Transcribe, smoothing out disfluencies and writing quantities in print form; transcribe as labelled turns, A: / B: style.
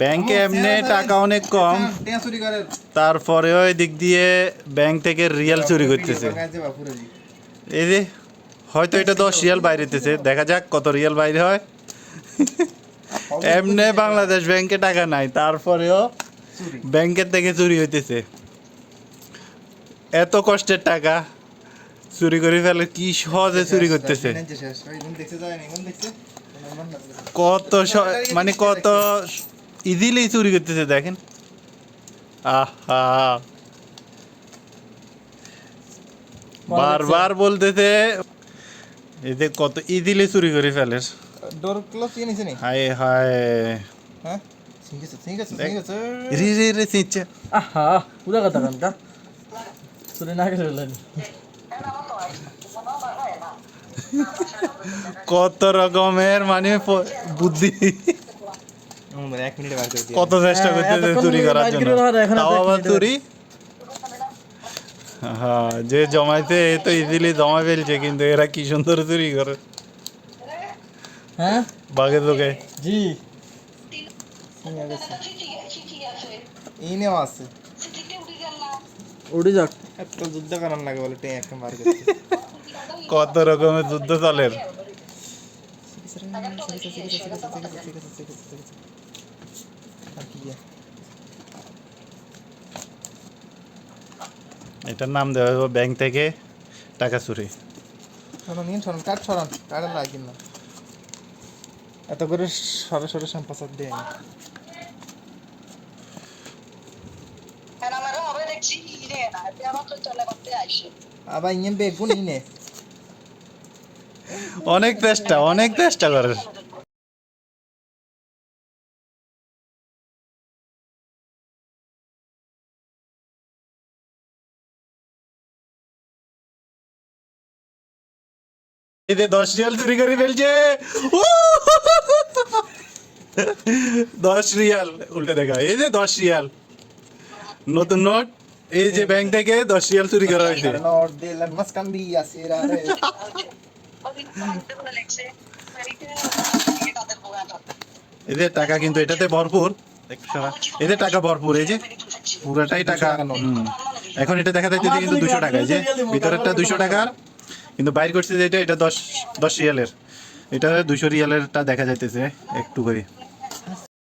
A: ব্যাংকে এমনি টাকা অনেক কম, তারপরেও দিক দিয়ে ব্যাংক থেকে রিয়াল চুরি করতেছে। এই যে হয়তো এটা 10 রিয়াল বাইরেতেছে, দেখা যাক কত রিয়াল বাইরে হয়। এমনি বাংলাদেশ ব্যাংকে টাকা নাই, তারপরেও ব্যাংকের থেকে চুরি হইতেছে। এত কষ্টের টাকা চুরি করে ফেলে, কি সহজে চুরি করতেছে। কত মানে কত ইজিলি চুরি করতেছে দেখেন। আহা, বারবার বলতেছে এই যে কত ইজিলি চুরি করে ফেলে।
B: ডোর ক্লোজ কি নিছে নি?
A: হায় হায়,
B: হ্যাঁ সিঙ্গেছে
A: রে রে রে চিচ্ছা।
C: আহা পুরা কথা কানকা শুনে না গেলেন।
A: কত রকমের মানে বুদ্ধি,
B: 1 মিনিটে বার করে দিই।
A: কত চেষ্টা করতেছে চুরি করার জন্য, তাও আবার চুরি। হ্যাঁ, যে জমাইতে এ তো ইজিলি জমা ফেলছে, কিন্তু এরা কি সুন্দর চুরি করে।
C: হ্যাঁ
A: বাগে তোকে
C: জি
B: ইনেও আছে।
C: উড়ি যাক।
B: এত যুদ্ধ করার লাগে বলে টে একটা বার করতে।
A: কত রকমের যুদ্ধ চলে। এটার নাম দেওয়া হবে ব্যাংক থেকে টাকা চুরি।
B: শোনো কাট ছড়ান কাটে লাগে না। এত করে সরে সম্পদ দেয় না। আবার ইয়ে বেগুন ইনে
A: অনেক চেষ্টা করে। এই যে 10 রিয়াল চুরি করে ফেলছে। 10 রিয়াল উল্টে দেখা, এই যে 10 রিয়াল নতুন নোট, এই যে ব্যাংক থেকে 10 রিয়াল চুরি করা হয়েছে।
B: নর দিলাম মাসকাম বিয়া সেরা রে।
A: এদের টাকা কিন্তু এটাতে ভরপুর, এদের টাকা ভরপুর, এই যে পুরাটাই টাকা। এখন এটা দেখা যাচ্ছে কিন্তু 200 টাকা, এই যে ভিতরেরটা 200 টাকার, কিন্তু বাইর করছে যে এটা 10 রিয়ালের, এটা 200 রিয়ালেরটা দেখা যাইতেছে একটু করে।